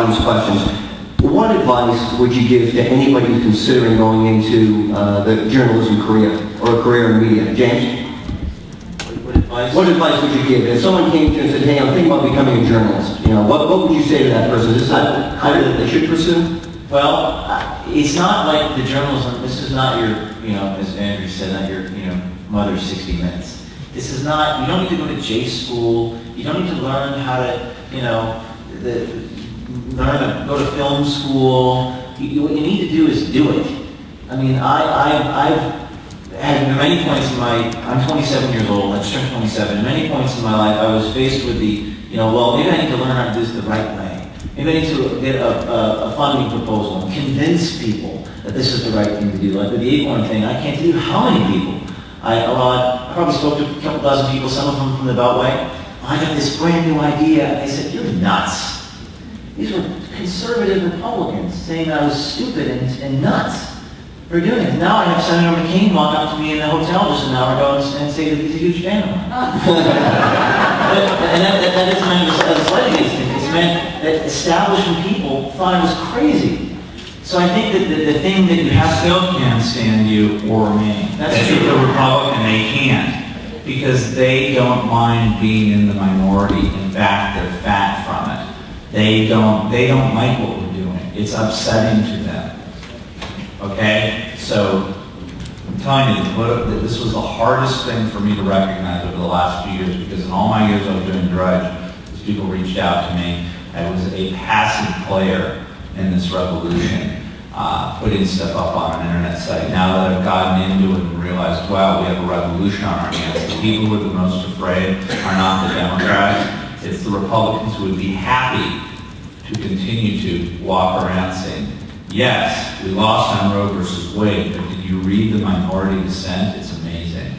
these questions. What advice would you give to anybody who's considering going into the journalism career or a career in media? James? What advice would you give? If someone came to you and said, hey, I'm thinking about becoming a journalist, what would you say to that person? Is this a career that they should pursue? Well, it's not like the journalism, this is not your, as Andrew said, not your, mother's 60 Minutes. This is not, you don't need to go to J school, you don't need to learn how to, learn to go to film school. What you need to do is do it. I mean, I've had many points in my, I'm 27 years old, I just turned 27, many points in my life I was faced with the, well, maybe I need to learn how to do this the right way. Maybe I need to get a funding proposal and convince people that this is the right thing to do. Like with the Acorn thing, I can't tell you how many people. I probably spoke to a couple dozen people, some of them from the Beltway. I got this brand new idea, and they said, you're nuts. These were conservative Republicans saying I was stupid and nuts for doing it. Now I have Senator McCain walk up to me in the hotel just an hour ago and say that he's a huge fan of mine. And that isn't meant as slighting anything. It's meant that establishment people thought I was crazy. So I think that the thing that you have still can't stand you or me. That's true. The Republican, they can't, because they don't mind being in the minority. In fact, they're fat from it. They don't like what we're doing. It's upsetting to them. Okay? So I'm telling you, this was the hardest thing for me to recognize over the last few years, because in all my years I was doing Drudge, these people reached out to me. I was a passive player in this revolution, putting stuff up on an internet site. Now that I've gotten into it and realized, wow, we have a revolution on our hands, the people who are the most afraid are not the Democrats. It's the Republicans who would be happy to continue to walk around saying, yes, we lost on Roe versus Wade, but did you read the minority dissent? It's amazing.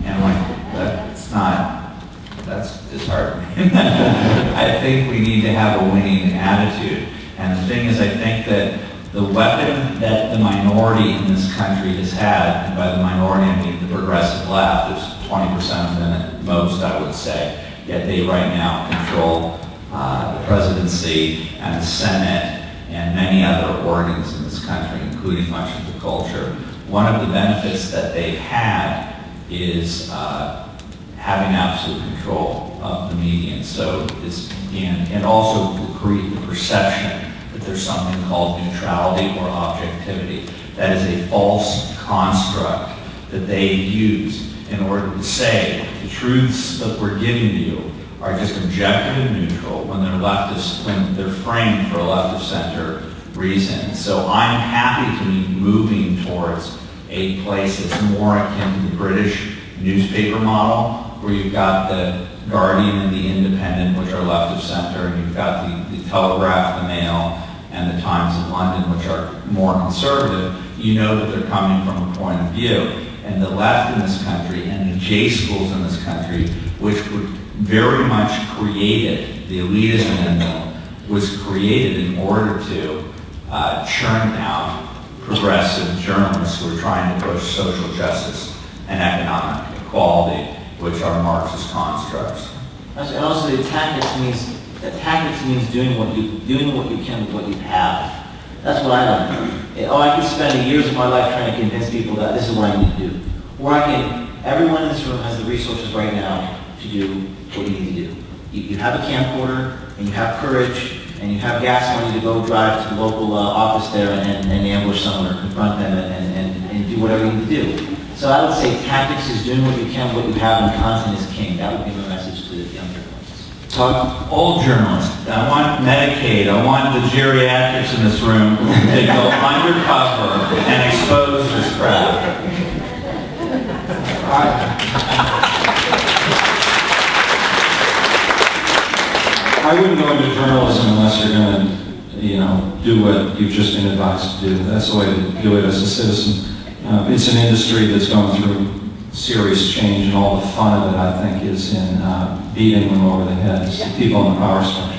And that's disheartening. I think we need to have a winning attitude. And the thing is, I think that the weapon that the minority in this country has had, and by the minority I mean the progressive left, there's 20% of them at most, I would say, yet they right now control the presidency and the Senate and many other organs in this country, including much of the culture. One of the benefits that they've had is having absolute control of the media. So and also create the perception that there's something called neutrality or objectivity. That is a false construct that they use in order to say the truths that we're giving to you are just objective and neutral when they're framed for a left-of-center reason. So I'm happy to be moving towards a place that's more akin to the British newspaper model, where you've got the Guardian and the Independent, which are left-of-center, and you've got the Telegraph, the Mail, and the Times of London, which are more conservative. You know that they're coming from a point of view. And the left in this country and the J schools in this country, which were very much created, the elitism in them was created in order to churn out progressive journalists who are trying to push social justice and economic equality, which are Marxist constructs. And also the tactics means doing what you can with what you have. That's what I learned. I could spend years of my life trying to convince people that this is what I need to do. Or everyone in this room has the resources right now to do what you need to do. You have a camcorder, and you have courage, and you have gas money to go drive to the local office there and ambush someone or confront them and do whatever you need to do. So I would say tactics is doing what you can, what you have, and content is king. That would be my message to the young journalists. Todd, all journalists. I want Medicaid. I want the geriatrics in this room to go undercover and expose this crap. I wouldn't go into journalism unless you're going to, do what you've just been advised to do. That's the way to do it as a citizen. It's an industry that's going through serious change, and all the fun of it, I think, is in beating them over the heads, the people in the power structure.